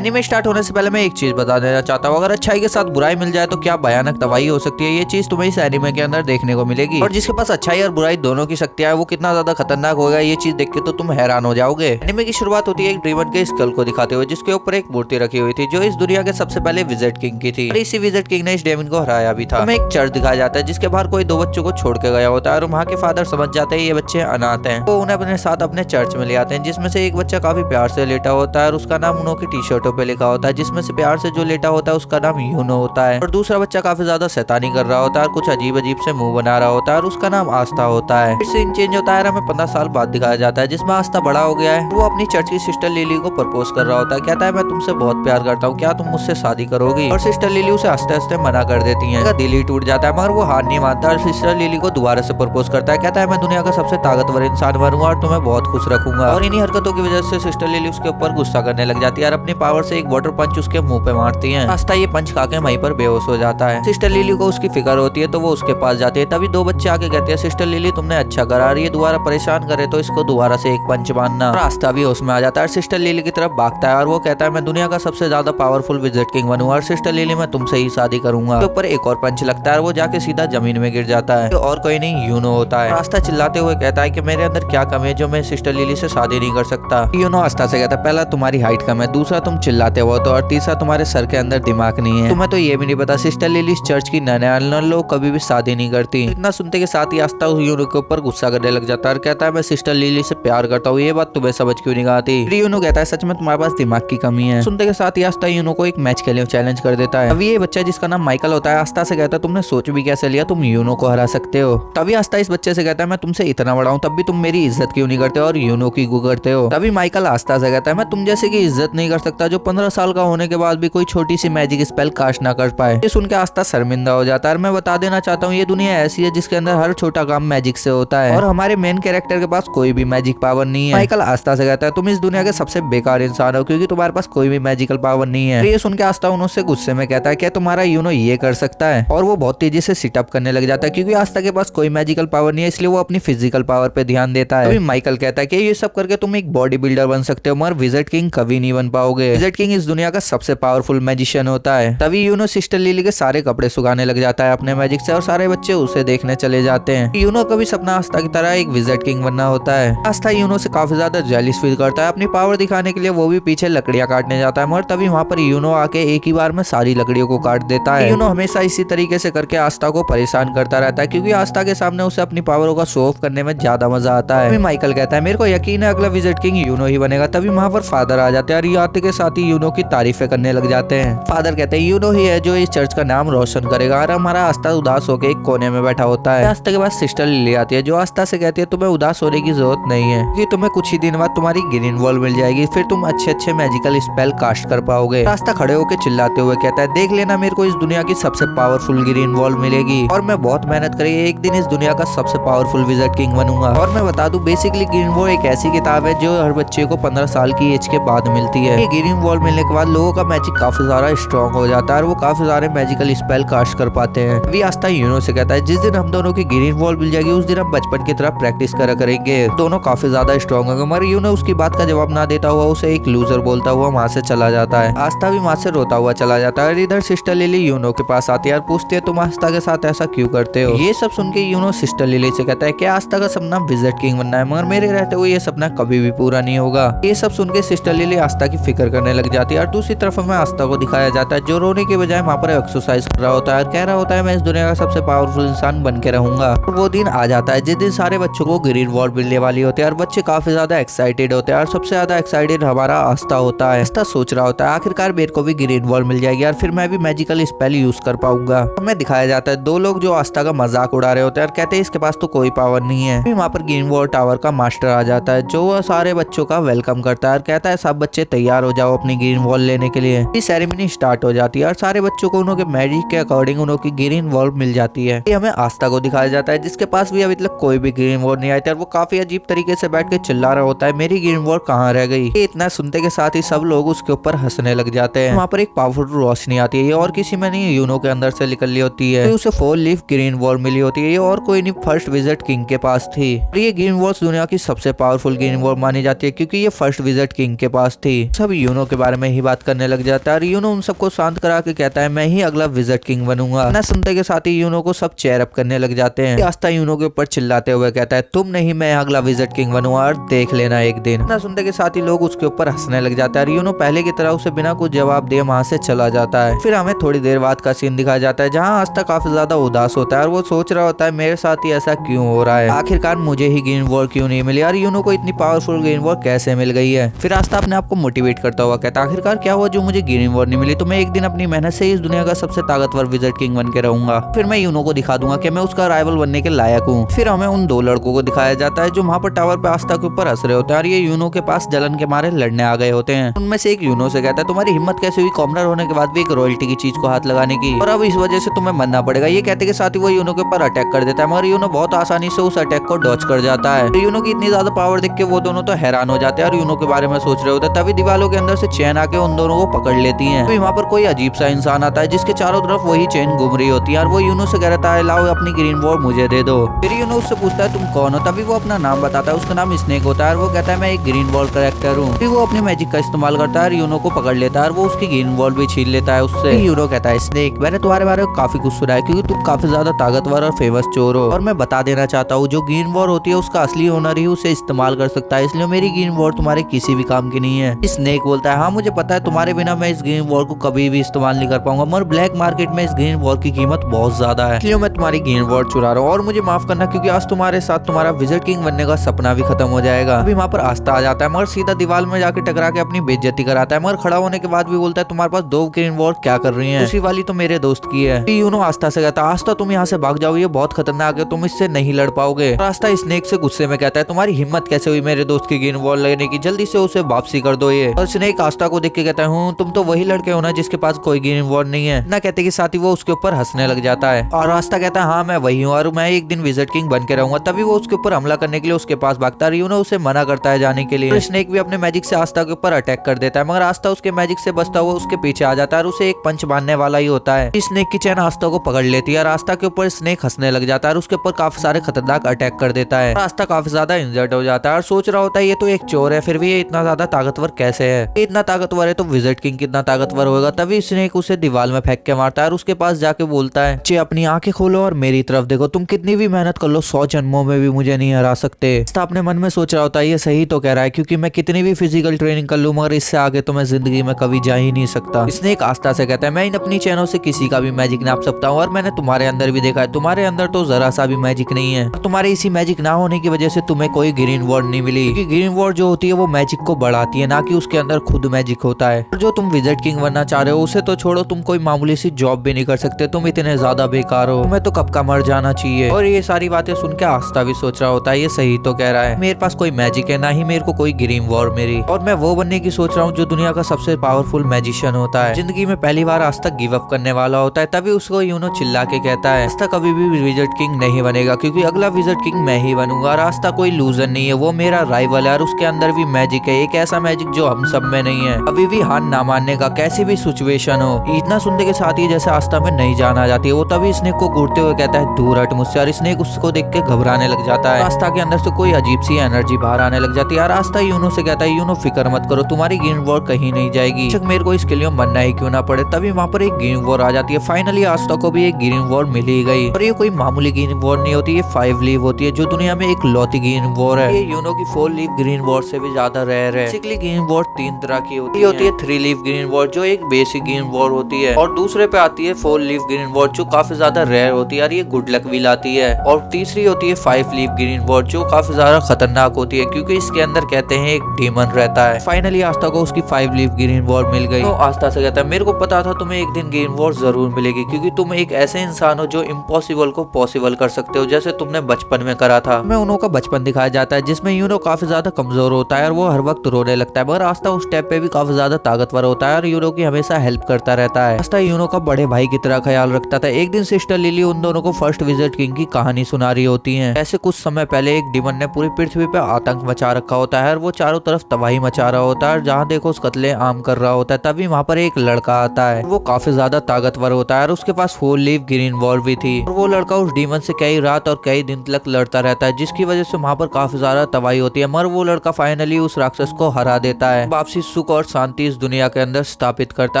Anime start होने से पहले मैं एक चीज बता देना चाहता हूँ, अगर अच्छाई के साथ बुराई मिल जाए तो क्या भयानक तबाही हो सकती है। ये चीज तुम्हें इस एनीमे के अंदर देखने को मिलेगी और जिसके पास अच्छाई और बुराई दोनों की शक्तियां है वो कितना ज्यादा खतरनाक होगा ये चीज देख के तो तुम हैरान हो जाओगे। एनीमे की शुरुआत होती है एक ड्रीमन के स्कल को दिखाते हुए जिसके ऊपर एक मूर्ति रखी हुई थी जो इस दुनिया के सबसे पहले विजिट किंग की थी और इसी विजिट किंग ने इस डेमन को हराया भी था। हमें एक चर्च दिखाया जाता है जिसके बाहर कोई दो बच्चों को छोड़ के गया होता है और वहाँ के फादर समझ जाते हैं ये बच्चे अनाथ हैं, वो उन्हें अपने साथ अपने चर्च में ले आते हैं जिसमें से एक बच्चा काफी प्यार से लेटा होता है और उसका नाम उन्हों की टी शर्टों पे लिखा होता है, जिसमें से प्यार से जो लेटा होता है उसका नाम यूनो होता है और दूसरा बच्चा काफी ज्यादा शैतानी कर रहा होता है और कुछ अजीब अजीब से मुंह बना रहा होता है और उसका नाम आस्था होता है। फिर सीन चेंज होता है, हमें 15 साल बाद दिखाया जाता है जिसमें आस्था बड़ा हो गया है, वो अपनी चर्च की सिस्टर लिली को प्रपोज कर रहा होता है, कहता है मैं तुमसे बहुत प्यार करता हूँ, क्या तुम मुझसे शादी करोगी। और सिस्टर लिली उसे हंसते हंसते मना कर देती है, दिल ही टूट जाता है मगर वो हार नहीं मानता और सिस्टर लिली को दोबारा से प्रपोज करता है, कहता है मैं दुनिया का सबसे ताकतवर इंसान बनूंगा और तुम्हें बहुत खुश रखूंगा। और इन्हीं हरकतों की वजह से सिस्टर लिली उसके ऊपर गुस्सा करने लग जाती है और अपनी पावर से एक वाटर पंच उसके मुंह पे मारती है। आस्था ये पंच खा के वहीं पर बेहोश हो जाता है। सिस्टर लिली को उसकी फिक्र होती है तो वो उसके पास जाती है, तभी दो बच्चे आके कहते हैं सिस्टर लिली तुमने अच्छा करा, ये दोबारा परेशान करे तो इसको दोबारा से एक पंच मारना। और आस्था भी उसमें आ जाता है, सिस्टर लिली की तरफ भागता है और वो कहता है मैं दुनिया का सबसे ज्यादा पावरफुल विजिट किंग बनूंगा और सिस्टर लिली मैं तुमसे ही शादी करूंगा। ऊपर एक और पंच लगता है और वो जाके सीधा जमीन में गिर जाता है, और कोई नहीं यूनो होता है। आस्था चिल्लाते हुए कहता है कि मेरे अंदर क्या कमी है जो मैं सिस्टर लिली से शादी नहीं कर सकता। यूनो आस्था से कहता है पहला तुम्हारी हाइट कम है, दूसरा तुम चिल्लाते हो तो, और तीसरा तुम्हारे सर के अंदर दिमाग नहीं है, तुम्हें तो ये भी नहीं पता सिस्टर लिली इस चर्च की नन्हे लोग कभी भी शादी नहीं करती। इतना सुनते के साथ ही आस्था उस यूनो के ऊपर गुस्सा करने लग जाता है और कहता है मैं सिस्टर लिली से प्यार करता हूँ, ये बात तुम्हें समझ क्यों नहीं आती। यूनो कहता है सच में तुम्हारे पास दिमाग की कमी है। सुनते के साथ ही आस्था यूनो को एक मैच के लिए चैलेंज कर देता है। अभी ये बच्चा जिसका नाम माइकल होता है आस्था से कहता है तुमने सोच भी कैसे लिया तुम यूनो को हरा सकते हो। तभी आस्था इस बच्चे से कहता है मैं तुमसे इतना बड़ा हूँ तब भी तुम मेरी इज्जत क्यों नहीं करते और यूनो की गु करते हो। तभी माइकल आस्था से कहता है मैं तुम जैसे की इज्जत नहीं कर सकता जो 15 साल का होने के बाद भी कोई छोटी सी मैजिक स्पेल कास्ट ना कर पाए। ये सुन के आस्था शर्मिंदा हो जाता है। मैं बता देना चाहता हूँ ये दुनिया ऐसी है जिसके अंदर हर छोटा काम मैजिक से होता है और हमारे मेन कैरेक्टर के पास कोई भी मैजिक पावर नहीं है। माइकल आस्था से कहता है तुम इस दुनिया के सबसे बेकार इंसान हो क्योंकि तुम्हारे पास कोई भी मैजिकल पावर नहीं है। ये सुन के आस्था उनसे गुस्से में कहता है क्या तुम्हारा यूनो ये कर सकता है, और वो बहुत तेजी से सिटअप करने लग जाता है क्योंकि आस्था के पास कोई मैजिकल पावर नहीं है इसलिए वो अपनी फिजिकल पावर पे ध्यान देता है। माइकल कहता है कि ये सब करके तुम एक बॉडी बिल्डर बन सकते हो मगर विजिट किंग कभी नहीं बन पाओगे। विजिट किंग इस दुनिया का सबसे पावरफुल मैजिशियन होता है। तभी यूनो सिस्टर लिली के सारे कपड़े सुखाने लग जाता है अपने मैजिक से और सारे बच्चे उसे देखने चले जाते हैं। यूनो का भी सपना आस्था की तरह एक विजिट किंग बनना होता है। आस्था यूनो से काफी ज्यादा जेलिस फील करता है, अपनी पावर दिखाने के लिए वो भी पीछे लकड़ियां काटने जाता है मगर तभी वहाँ पर यूनो आके एक ही बार में सारी लकड़ियों को काट देता है। यूनो हमेशा इसी तरीके से करके आस्था को परेशान करता रहता है क्योंकि आस्था के सामने उसे अपनी पावरों का शो ऑफ करने में ज्यादा मजा आता है। माइकल कहता है मेरे को यकीन है अगला विजिट किंग यूनो ही बनेगा। तभी वहाँ पर फादर आ जाते हैं और ये आते के साथ ही यूनो की तारीफें करने लग जाते हैं। फादर कहते हैं यूनो ही है जो इस चर्च का नाम रोशन करेगा और हमारा आस्था उदास होकर एक कोने में बैठा होता है। आस्था के बाद सिस्टर लिली आती है जो आस्था से कहती है तुम्हें उदास होने की जरूरत नहीं है क्योंकि तुम्हें कुछ ही दिन बाद तुम्हारी ग्रीन वॉल मिल जाएगी, फिर तुम अच्छे अच्छे मैजिकल स्पेल कास्ट कर पाओगे। आस्था खड़े होकर चिल्लाते हुए कहता है देख लेना मेरे को इस दुनिया की सबसे पावरफुल ग्रीन वॉल मिलेगी और मैं बहुत मेहनत करके एक दिन इस दुनिया का सबसे पावरफुल विजिट किंग बनूंगा। और मैं बता दूं बेसिकली ग्रीन वॉल एक ऐसी किताब है जो हर बच्चे को 15 साल की एज के बाद मिलती है। ये ग्रीन वॉल मिलने के बाद लोगों का मैजिक काफी ज्यादा स्ट्रॉन्ग हो जाता है और वो काफी सारे मैजिकल स्पेल कास्ट कर पाते हैं। अभी आस्था यूनो से कहता है जिस दिन हम दोनों की ग्रीन वॉल मिल जाएगी उस दिन हम बचपन की तरह प्रैक्टिस करा करेंगे, दोनों काफी ज्यादा स्ट्रॉन्ग होंगे। मगर यूनो उसकी बात का जवाब ना देता हुआ उसे एक लूजर बोलता हुआ वहाँ से चला जाता है। आस्था भी वहाँ से रोता हुआ चला जाता है और इधर सिस्टर लिली यूनो के पास आती है और पूछती है तुम आस्था के साथ ऐसा क्यों करते हो। ये सब सुन के यूनो सिस्टर लिली से कहता है क्या आस्था का सपना विजिट किंग बनना है मगर मेरे रहते हुए ये सपना कभी भी पूरा नहीं होगा। ये सब सुन के सिस्टर लिली आस्था की फिक्र करने लग जाती है और दूसरी तरफ हमें आस्था को दिखाया जाता है जो रोने के बजाय वहाँ पर एक्सरसाइज कर रहा होता है और कह रहा होता है मैं इस दुनिया का सबसे पावरफुल इंसान बन के रहूंगा। वो दिन आ जाता है जिस दिन सारे बच्चों को ग्रीन वॉल मिलने वाली होती है और बच्चे काफी ज्यादा एक्साइटेड होते हैं और सबसे ज्यादा एक्साइटेड हमारा आस्था होता है। आस्था सोच रहा होता है आखिरकार मेरे को भी ग्रीन वॉल मिल जाएगी और फिर मैं भी मैजिकल स्पेल यूज कर पाऊंगा। हमें दिखाया जाता है दो लोग जो आस्था का मजाक उड़ा रहे होते हैं और कहते हैं इसके पास तो कोई पावर नहीं है। वहाँ पर ग्रीन वॉल टावर का मास्टर आ जाता है जो वह सारे बच्चों का वेलकम करता है और कहता है सब बच्चे तैयार हो जाओ अपनी ग्रीन वॉल लेने के लिए। सेरेमनी स्टार्ट हो जाती है और सारे बच्चों को उनके मैजिक के अकॉर्डिंग उनकी ग्रीन वॉल मिल जाती है। हमें आस्था को दिखाया जाता है जिसके पास भी अभी तक कोई भी ग्रीन वॉल नहीं आई थी और वो काफी अजीब तरीके से बैठ के चिल्ला रहा होता है मेरी ग्रीन वॉल कहाँ रह गई। इतना सुनते के साथ ही सब लोग उसके ऊपर हंसने लग जाते हैं। वहाँ पर एक पावरफुल रोशनी आती है और किसी में नहीं यूनो के अंदर से निकल ली होती है। उसे 4 लीफ ग्रीन वॉल मिली होती है और कोई नहीं फर्स्ट विजिट किंग के पास थी। ये ग्रीन वॉल दुनिया की सबसे पावरफुल ग्रीन वॉल मानी जाती है क्योंकि ये फर्स्ट विजिट किंग के पास थी। सब यूनो यूनो के बारे में ही बात करने लग जाता है और यूनो उन सबको शांत करा के कहता है मैं ही अगला विजिट किंग बनूंगा। ना सुनते के साथ ही यूनो को सब चेयर अप करने लग जाते हैं। आस्था यूनो के ऊपर चिल्लाते हुए कहता है तुम नहीं मैं अगला विजिट किंग बनूंगा और देख लेना एक दिन। ना सुनते के साथ ही लोग उसके ऊपर हंसने लग जाता है। यूनो पहले की तरह उसे बिना कुछ जवाब दिए वहां से चला जाता है। फिर हमें थोड़ी देर बाद का सीन दिखाया जाता है जहाँ आस्था काफी ज्यादा उदास होता है और वो सोच रहा होता है मेरे साथ ही ऐसा क्यों हो रहा है, आखिरकार मुझे ही ग्रीन वॉल क्यों नहीं मिली और यूनो को इतनी पावरफुल ग्रीन वॉल कैसे मिल गई है। फिर आस्था अपने आप को मोटिवेट करता हुआ कहता है आखिरकार क्या हुआ जो मुझे ग्रीन वॉल नहीं मिली, तो मैं एक दिन अपनी मेहनत से इस दुनिया का सबसे ताकतवर विजिट किंग बन के रहूंगा। फिर मैं यूनो को दिखा दूंगा कि मैं उसका राइवल बनने के लायक हूँ। फिर हमें उन दो लड़कों को दिखाया जाता है जो वहाँ पर टावर पे आस्था के ऊपर हंस रहे होते हैं और ये यूनो के पास जलन के मारे लड़ने आ गए होते हैं। उनमें से एक यूनो से कहता है तुम्हारी हिम्मत कैसे हुई कॉमनर होने के बाद भी एक रॉयल्टी की चीज को हाथ लगाने की, और अब इस वजह से तुम्हें मरना पड़ेगा। ये कहते के साथ ही वो यूनो के ऊपर अटैक कर देता है मगर यूनो बहुत आसानी से उस अटैक को डॉच कर जाता है। तो यूनो की इतनी ज्यादा पावर देख के वो दोनों तो हैरान हो जाते हैं और यूनो के बारे में सोच रहे होते हैं। तभी दीवारों के अंदर से चैन आके उन दोनों को पकड़ लेती है। तो वहाँ पर कोई अजीब सा इंसान आता है जिसके चारों तरफ वही चैन घूम रही होती है और वो यूनो से कहता है लाओ अपनी ग्रीन वॉल मुझे दे दो। फिर यूनो उससे पूछता है तुम कौन हो, तभी वो अपना नाम बताता है। उसका नाम स्नेक होता है और वो कहता है मैं एक ग्रीन वॉल कैरेक्टर हूँ। फिर वो अपनी मैजिक का इस्तेमाल करता है और यूनो को पकड़ लेता है और वो उसकी ग्रीन वॉल भी छीन लेता है उससे। यूनो कहता है स्नेक मैंने तुम्हारे बारे में काफी कुछ सुना है क्योंकि तुम काफी ज्यादा ताकतवर और फेमस चोर हो, और मैं बता देना चाहता हूँ जो ग्रीन वॉल होती है उसका असली ओनर ही उसे इस्तेमाल कर सकता है, इसलिए मेरी ग्रीन वॉल तुम्हारे किसी भी काम की नहीं है। स्नेक बोलता है हाँ मुझे पता है तुम्हारे बिना मैं इस ग्रीन वॉल को कभी भी इस्तेमाल नहीं कर पाऊंगा, मगर ब्लैक मार्केट में इस ग्रीन वॉल की कीमत बहुत ज्यादा है, इसलिए मैं तुम्हारी ग्रीन वॉल चुरा रहा हूँ और मुझे माफ करना क्योंकि आज तुम्हारे साथ तुम्हारा विजिट किंग बनने का सपना भी खत्म हो जाएगा। अभी वहाँ पर आस्था आ जाता है मगर सीधा दीवार में जाके टकरा के अपनी बेइज्जती कराता है, मगर खड़ा होने के बाद भी बोलता है तुम्हारे पास दो ग्रीन वॉल क्या कर रही है, दूसरी वाली तो मेरे दोस्त की है। यूनो आस्था से कहता है आस्था तुम यहाँ से भाग जाओ, ये बहुत खतरनाक है, तुम इससे नहीं लड़ पाओगे। आस्था स्नेक से गुस्से में कहता है तुम्हारी हिम्मत कैसे हुई मेरे दोस्त की ग्रीन वॉल लेने की, जल्दी से उसे वापसी कर दो ये। और स्नेक आस्था को देख के कहता है तुम तो वही लड़के हो ना जिसके पास कोई ग्रीन वॉल नहीं है। ना कहते के साथ ही वो उसके ऊपर हंसने लग जाता है और आस्था कहता है हाँ मैं वही हूँ और मैं एक दिन विजिट किंग बन के रहूंगा। तभी वो उसके ऊपर हमला करने के लिए उसके पास भागता है, यूनो उसे मना करता है जाने के लिए। स्नेक भी अपने मैजिक से आस्था के ऊपर अटैक कर देता है मगर आस्था उसके मैजिक से बचता हुआ उसके पीछे आ जाता है और उसे एक पंच मारने वाला ही होता है। स्नेक की चैन आस्था को पकड़ लेती है और आस्था के ऊपर स्नेक हंसने लग जाता है और उसके ऊपर काफी सारे खतरनाक अटैक कर देता है। आस्था काफी ज्यादा इंजर्ड हो जाता है और सोच रहा होता है ये तो एक चोर है फिर भी ये इतना ज्यादा ताकतवर कैसे है, ये इतना ताकतवर है तो विजिट किंग कितना ताकतवर होगा। तभी स्नेक उसे दीवार में फेंक के मारता है और उसके पास जाके बोलता है चे अपनी आंखें खोलो और मेरी तरफ देखो, तुम कितनी भी मेहनत कर लो 100 जन्मों में भी मुझे नहीं हरा सकते। अपने मन में सोच रहा होता है ये सही तो कह रहा है क्योंकि मैं कितनी भी फिजिकल ट्रेनिंग कर लूं मगर इससे आगे तो मैं जिंदगी में कभी जा ही नहीं सकता। स्नेक आस्था से कहता है मैं इन अपनी चैनों से किसी का भी मैजिक नाप सकता हूँ और मैंने तुम्हारे अंदर भी देखा है तुम्हारे अंदर तो जरा सा भी मैजिक नहीं है, तुम्हारे इसी मैजिक ना होने की वजह से तुम्हें कोई ग्रीन वॉल नहीं मिली क्योंकि ग्रीन वॉल जो होती है वो मैजिक को बढ़ाती है ना कि उसके अंदर खुद मैजिक होता है। और जो तुम विजिट किंग बनना चाह रहे हो उसे तो छोड़ो, तुम कोई मामूली सी जॉब भी नहीं कर सकते, तुम इतने ज्यादा बेकार हो, तुम्हें तो कब का मर जाना चाहिए। और ये सारी बातें सुन के आस्था भी सोच रहा होता है ये सही तो कह रहा है, मेरे पास कोई मैजिक है ना ही मेरे को कोई ग्रीन वॉल मेरी, और मैं वो बनने की सोच रहा हूँ जो दुनिया का सबसे पावरफुल मैजिशियन होता है। जिंदगी में पहली बार आस्था गिव अप करने वाला होता है। तभी उसको यूनो चिल्ला के कहता है आस्था कभी भी विजिट किंग नहीं बनेगा क्योंकि अगला विजिट किंग मैं ही बनूंगा और आस्था कोई लूजर नहीं है, वो मेरा राइवल है और उसके अंदर भी मैजिक है, एक ऐसा मैजिक जो हम सब में नहीं है। अभी भी हार ना मानने का कैसी भी सिचुएशन हो। इतना सुनने के साथ ही जैसे आस्था में नहीं जाना जाती है वो तभी स्नेक को घूरते हुए कहता है दूर हट मुझसे, और स्नेक उसको देख के घबराने लग जाता है। आस्था के अंदर से कोई अजीब सी एनर्जी बाहर आने लग जाती है और आस्था यूनो से कहता है यूनो फिक्र मत करो तुम्हारी ग्रीन वॉल कहीं नहीं जाएगी, मेरे को इसके लिए मरना ही क्यों ना पड़े। तभी वहाँ पर एक ग्रीन वॉल आ जाती है। फाइनली आस्था को भी एक ग्रीन वॉल मिल ही गई और ये कोई मामूली ग्रीन वॉल नहीं होती, ये 5 लीव होती है जो दुनिया में एक लौती ग्रीन वॉल है। ये यूनो की 4 लीव ग्रीन वॉल से भी ज्यादा रेयर है। बेसिकली ग्रीन वॉल 3 तरह की होती है 3 लीव ग्रीन वॉल जो एक बेसिक ग्रीन वॉल होती है, और दूसरे पे आती है 4 लीव ग्रीन वॉल जो काफी ज्यादा रेयर होती है और ये गुड लक भी लाती है, और तीसरी होती है 5 लीव ग्रीन वॉल जो काफी ज्यादा खतरनाक होती है क्योंकि इसके अंदर कहते हैं एक डीमन रहता है। फाइनली आस्था को उसकी 5 लीव ग्रीन वॉल मिल गई। तो आस्था से कहता है मेरे को पता था तुम्हें एक दिन ग्रीन वॉल जरूर मिलेगी क्योंकि तुम एक ऐसे इंसान हो जो इम्पॉसिबल को पॉसिबल कर सकते हो जैसे तुमने बचपन में करा था। मैं उन्हों का बचपन दिखाया जाता है जिसमें यूनो काफी ज्यादा कमजोर होता है और वो हर वक्त रोने लगता है, मगर आस्था उस टाइप पे भी काफी ज्यादा ताकतवर होता है और यूनो की हमेशा हेल्प करता रहता है। आस्था यूनो का बड़े भाई की तरह ख्याल रखता था। एक दिन सिस्टर लिली उन दोनों को फर्स्ट विजिट किंग की कहानी सुना रही होती है। ऐसे कुछ समय पहले एक डीमन ने पूरी पृथ्वी पे आतंक मचा रखा होता है और वो चारों तरफ तबाही मचा रहा होता है, जहाँ देखो उस कत्ले आम कर रहा होता है। तभी वहाँ पर एक लड़का आता है, वो काफी ज्यादा ताकतवर होता है और उसके पास 4 लीव ग्रीन वॉल भी थी, और वो लड़का उस डीमन से कई रात और कई दिन तक लड़ता रहता है जिसकी वजह से वहाँ पर काफी ज्यादा तबाही होती है, मगर वो लड़का फाइनली उस राक्षस को हरा देता है। वापसी सुख और शांति इस दुनिया के अंदर स्थापित करता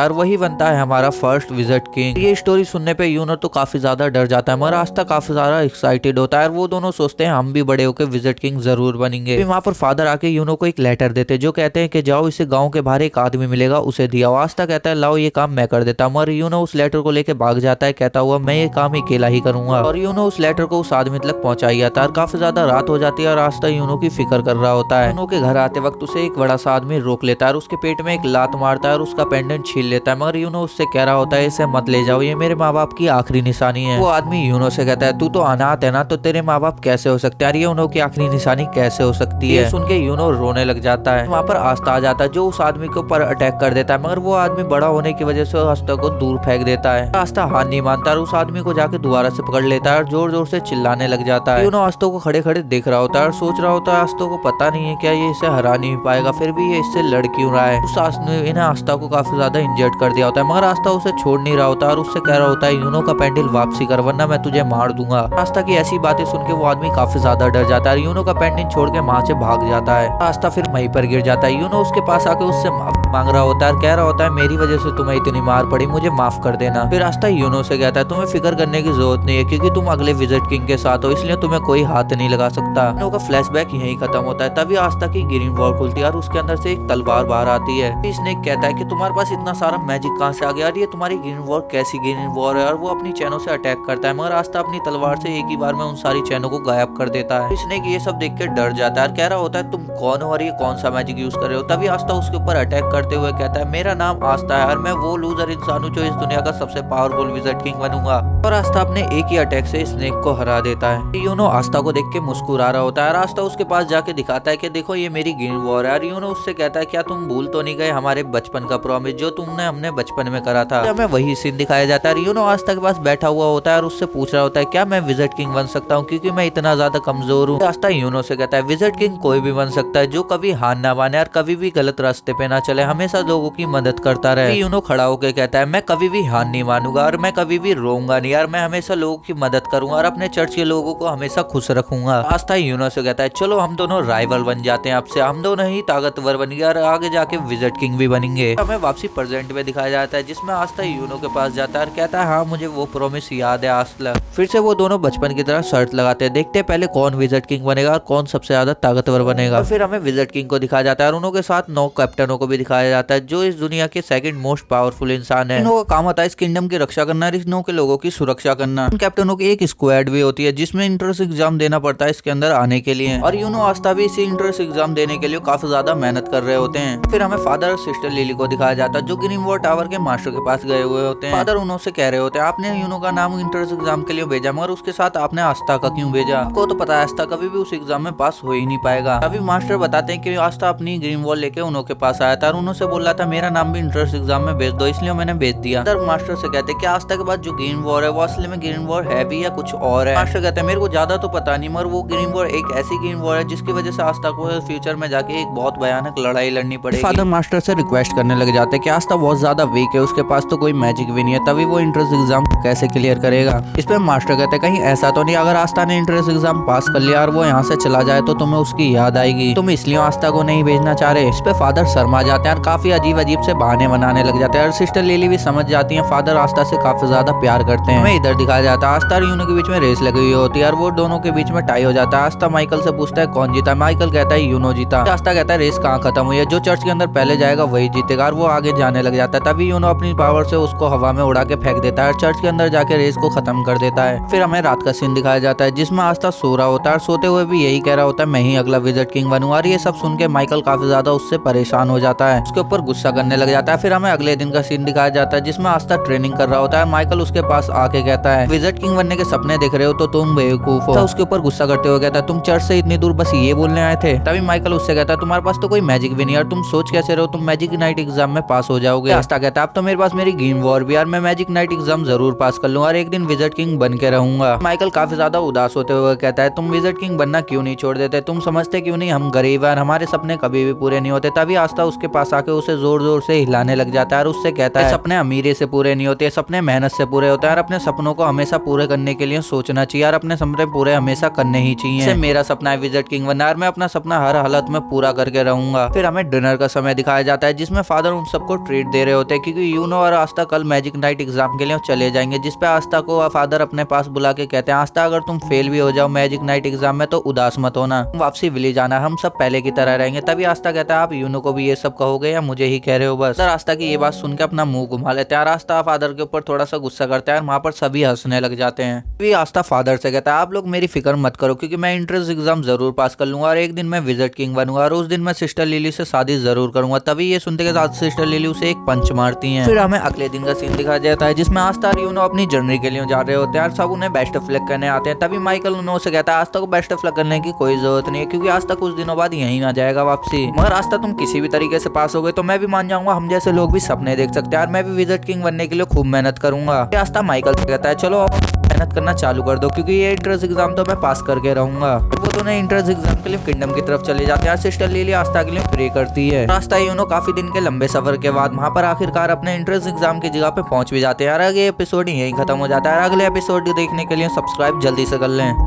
है और वही बनता है हमारा फर्स्ट विजिट किंग। ये स्टोरी सुनने पे यूनो तो काफी ज्यादा डर जाता है मगर आस्था काफी ज्यादा एक्साइटेड होता है और वो दोनों सोचते हैं हम भी बड़े होकर विजिट किंग जरूर बनेंगे। वहाँ पर फादर आके यूनो को एक लेटर देते जो कहते हैं कि जाओ इसे गाँव के बाहर एक आदमी मिलेगा उसे दिया। आस्था कहता है लाओ ये काम मैं कर देता हूँ मगर यूनो उस लेटर को लेके भाग जाता है कहता हुआ मैं ये काम अकेला ही करूंगा और यूनो उस लेटर को उस आदमी तक पहुंचाई जाता है और काफी ज्यादा रात हो जाती है और आस्था यूनो की फिक्र कर रहा होता है। यूनो के घर आते वक्त उसे एक बड़ा सा आदमी रोक लेता है और उसके पेट में एक लात मारता है और उसका पेंडेंट छीन लेता है मगर यूनो उससे कह रहा होता है इसे मत ले जाओ ये मेरे माँ बाप की आखिरी निशानी है। वो आदमी यूनो से कहता है तू तो अनाथ है ना तो तेरे माँ बाप कैसे हो सकते हैं ये यूनो की आखिरी निशानी कैसे हो सकती है। सुन के यूनो रोने लग जाता है। वहाँ पर आस्था आ जाता है जो उस आदमी के ऊपर अटैक कर देता है मगर वो आदमी बड़ा होने की वजह से आस्था को दूर फेंक देता है। आस्था हार नहीं मानता और उस आदमी को जाके दोबारा से पकड़ लेता है और जोर जोर से चिल्लाने लग जाता है। यूनो आस्था को खड़े खड़े देख रहा होता है और सोच रहा होता है आस्था को पता नहीं है क्या ये इसे हरा नहीं पाएगा फिर भी ये इससे लड़ क्यों रहा है। उस आस्था आस्था को काफी ज्यादा इंजर्ड कर दिया होता है मगर आस्था उसे छोड़ नहीं रहा होता और उससे कह रहा होता है यूनो का पेंडल वापसी कर वरना मैं तुझे मार दूंगा। आस्था की ऐसी बातें सुन के वो आदमी काफी ज्यादा डर जाता है। यूनो का पेंडल छोड़ के वहां से भाग जाता है। आस्था फिर वहीं पर गिर जाता है। यूनो उसके पास आके उससे मांग रहा होता है और कह रहा होता है मेरी वजह से तुम्हें इतनी मार पड़ी मुझे माफ कर देना। फिर आस्था यूनो से कहता है तुम्हें फिक्र करने की जरूरत नहीं है क्योंकि तुम अगले विजिट किंग के साथ हो इसलिए तुम्हें कोई हाथ नहीं लगा सकता। यूनो का फ्लैशबैक यहीं खत्म होता है। तभी आस्था की ग्रीन वॉल खुलती है और उसके अंदर से एक तलवार बाहर आती है। स्नेक कहता है कि तुम्हारे पास इतना सारा मैजिक कहाँ से आ गया और ये तुम्हारी ग्रीन वॉल कैसी ग्रीन वॉल है और वो अपनी चैनों से अटैक करता है मगर आस्था अपनी तलवार से एक ही बार में उन सारी चैनों को गायब कर देता है। स्नेक ये सब देख के डर जाता है और कह रहा होता है तुम कौन हो और ये कौन सा मैजिक यूज कर रहे हो। तभी आस्था उसके ऊपर अटैक करते हुए कहता है मेरा नाम आस्था है और मैं वो लूजर इंसान हूँ जो इस दुनिया का सबसे पावरफुल विजिट किंग बनूंगा। और आस्था अपने एक ही अटैक से स्नेक को हरा देता है। यूनो आस्था को देख के मुस्कुरा रहा होता है और आस्था उसके पास जाके दिखाता है कि देखो ये मेरी ग्रीन वॉर है। और यूनो उससे कहता है क्या तुम भूल तो नहीं गए हमारे बचपन का प्रॉमिस जो तुमने हमने बचपन में करा था। हमें वही सीन दिखाया जाता है। यूनो आस्था के पास बैठा हुआ होता है और उससे पूछ रहा होता है क्या मैं विजिट किंग बन सकता हूँ क्योंकि मैं इतना ज्यादा कमजोर हूँ। आस्था यूनो से कहता है विजिट किंग कोई भी बन सकता है जो कभी हार ना माने और कभी भी गलत रास्ते पे ना चले हमेशा लोगों की मदद करता रहे। यूनो खड़ा होकर कहता है मैं कभी भी हार नहीं मानूंगा और मैं कभी भी रोऊंगा नहीं यार मैं हमेशा लोगों की मदद करूंगा और अपने चर्च के लोगों को हमेशा खुश रखूंगा। आस्था यूनो से कहता है चलो हम दोनों राइवल बन जाते हैं आपसे हम दोनों ही ताकतवर बनेंगे और आगे जाके विजिट किंग भी बनेंगे। हमें वापसी प्रेजेंट में दिखाया जाता है जिसमें आस्था यूनो के पास जाता है और कहता है हाँ मुझे वो प्रॉमिस याद है आस्था। फिर से वो दोनों बचपन की तरह शर्त लगाते हैं देखते हैं पहले कौन विजिट किंग बनेगा और कौन सबसे ज्यादा ताकतवर बनेगा। फिर हमें विजिट किंग को दिखाया जाता है और उनके साथ 9 कैप्टनों को भी दिखाया जाता है जो इस दुनिया के सेकंड मोस्ट पावरफुल इंसान है। इनों का काम होता है इस किंगडम की रक्षा करना और इनों के लोगों की सुरक्षा करना। इन कैप्टनों की एक स्क्वाड भी होती है जिसमें इंट्रेंस एग्जाम देना पड़ता है इसके अंदर आने के लिए और यूनो आस्था भी इसी इंट्रेंस एग्जाम देने के लिए काफी ज्यादा मेहनत कर रहे होते हैं। फिर हमें फादर और सिस्टर लिली को दिखाया जाता है जो ग्रीन वॉर टावर के मास्टर के पास गए हुए होते हैं। फादर उनसे कह रहे होते हैं आपने यूनो का नाम इंट्रेंस एग्जाम के लिए भेजा मगर उसके साथ आपने आस्था का क्यों भेजा। आपको तो पता है आस्था कभी भी उस एग्जाम में पास हो ही नहीं पाएगा। अभी मास्टर बताते हैं कि आस्था अपनी ग्रीन वॉल लेके उनों के पास आया था और उन्होंने बोल रहा था मेरा नाम भी इंट्रेंस एग्जाम में भेज दो इसलिए मैंने भेज दिया। मास्टर से कहते हैं कि आस्था के बाद जो ग्रीन वॉर है वो असली में ग्रीन वॉर है भी या कुछ और है। मास्टर कहते हैं मेरे को ज्यादा तो पता नहीं मगर वो ग्रीन वॉर एक ऐसी ग्रीन वॉर है जिसकी वजह से आस्था को फ्यूचर में जाके एक बहुत भयानक लड़ाई लड़नी पड़ेगी। फादर मास्टर से रिक्वेस्ट करने लग जाते हैं कि आस्था बहुत ज्यादा वीक है उसके पास तो कोई मैजिक भी नहीं है तभी वो इंट्रेंस एग्जाम कैसे क्लियर करेगा। इस पे मास्टर कहते हैं कहीं ऐसा तो नहीं अगर आस्था ने इंट्रेंस एग्जाम पास कर लिया और वो यहाँ से चला जाए तो तुम्हें उसकी याद आएगी तुम इसलिए आस्था को नहीं भेजना चाह रहे। इस पे फादर शर्मा जाते हैं और काफी अजीब अजीब से बहाने बनाने लग जाते हैं और सिस्टर लिली भी समझ जाती है फादर आस्था से काफी ज्यादा प्यार करते हैं। हमें इधर दिखाया जाता है आस्था और यूनो के बीच में रेस लगी हुई होती है और वो दोनों के बीच में टाई हो जाता है। आस्था माइकल से पूछता है कौन जीता। माइकल कहता है यूनो जीता। आस्था कहता है रेस कहाँ खत्म हुई है जो चर्च के अंदर पहले जाएगा वही जीतेगा और वो आगे जाने लग जाता है। तभी यूनो अपनी पावर से उसको हवा में उड़ा के फेंक देता है और चर्च के अंदर जाके रेस को खत्म कर देता है। फिर हमें रात का सीन दिखाया जाता है जिसमें आस्था सो रहा होता है और सोते हुए भी यही कह रहा होता है मैं ही अगला विजिट किंग बनूंगा और ये सब सुन के माइकल काफी ज्यादा उससे परेशान हो जाता है उसके ऊपर गुस्सा करने लग जाता है। फिर हमें अगले दिन का सीन दिखाया जाता है जिसमें आस्था ट्रेनिंग कर रहा होता है। माइकल उसके पास आके कहता है विजिट किंग बनने के सपने देख रहे हो तो तुम बेवकूफ हो। उसके ऊपर गुस्सा करते हुए कहता है तुम चर्च से इतनी दूर बस ये बोलने आए थे। तभी माइकल उससे कहता है तुम्हारे पास तो कोई मैजिक भी नहीं और तुम सोच कैसे रहो तुम मैजिक नाइट एग्जाम में पास हो जाओगे। आस्था कहता है अब तो मेरे पास मेरी ग्रीन वॉर भी यार मैं मैजिक नाइट एग्जाम जरूर पास कर लूंगा और एक दिन विजिट किंग बन के रहूंगा। माइकल काफी ज्यादा उदास होते हुए कहता है तुम विजिट किंग बनना क्यों नहीं छोड़ देते तुम समझते क्यों नहीं हम गरीब हैं हमारे सपने कभी भी पूरे नहीं होते। तभी आस्था उसके पास उठा के उसे जोर जोर से हिलाने लग जाता है और उससे कहता है सपने अमीरी से पूरे नहीं होते, सपने मेहनत से पूरे होते हैं और अपने सपनों को हमेशा पूरे करने के लिए सोचना चाहिए और अपने सपने पूरे हमेशा करने ही चाहिए। मेरा सपना है विजिट किंग बनना और मैं अपना सपना हर हालत में पूरा करके रहूंगा। फिर हमें डिनर का समय दिखाया जाता है जिसमें फादर उन सबको ट्रीट दे रहे होते हैं क्योंकि यूनो और आस्था कल मैजिक नाइट एग्जाम के लिए चले जाएंगे, जिसपे आस्था को फादर अपने पास बुला के कहते हैं आस्था अगर तुम फेल भी हो जाओ मैजिक नाइट एग्जाम में तो उदास मत होना, वापसी विलेज आना, हम सब पहले की तरह रहेंगे। तभी आस्था कहता है आप यूनो को भी ये सब कहोगे या मुझे ही कह रहे हो बस। आस्था की ये बात सुन के अपना मुंह घुमा लेते हैं। आस्था फादर के ऊपर थोड़ा सा गुस्सा करता है और वहाँ पर सभी हंसने लग जाते हैं। तभी आस्था फादर से कहता है आप लोग मेरी फिक्र मत करो क्योंकि मैं एंट्रेंस एग्जाम जरूर पास कर लूंगा और एक दिन मैं विजिट किंग बनूंगा और उस दिन मैं सिस्टर लिली से शादी जरूर करूंगा। तभी ये सुनते के साथ सिस्टर लिली उसे एक पंच मारती हैं। फिर हमें अगले दिन का सीन दिखाया जाता है जिसमें आस्था और यूनो अपनी जर्नी के लिए जा रहे होते हैं और सब उन्हें बेस्ट ऑफ लक करने आते हैं। तभी माइकल उन्होंने से कहता है आस्था को बेस्ट ऑफ लक करने की कोई जरूरत नहीं है क्योंकि आस्था कुछ दिनों बाद यहीं आ जाएगा वापसी, मगर आस्था तुम किसी भी तरीके से पास हो गए तो मैं भी मान जाऊंगा, हम जैसे लोग भी सपने देख सकते हैं और मैं भी विजिट किंग बनने के लिए खूब मेहनत करूंगा। आस्था माइकल से कहता है चलो मेहनत करना चालू कर दो क्योंकि ये एंट्रेंस एग्जाम तो मैं पास करके रहूंगा। वो दोनों एंट्रेंस एग्जाम के लिए किंगडम की तरफ चले जाते हैं और सिस्टर लिली आस्था के लिए प्रे करती है। आस्था यूनो काफी दिन के लंबे सफर के बाद वहां पर आखिरकार अपने एंट्रेंस एग्जाम की जगह पे पहुंच भी जाते हैं और आगे एपिसोड यही खत्म हो जाता है। अगले एपिसोड देखने के लिए सब्सक्राइब जल्दी से कर लें।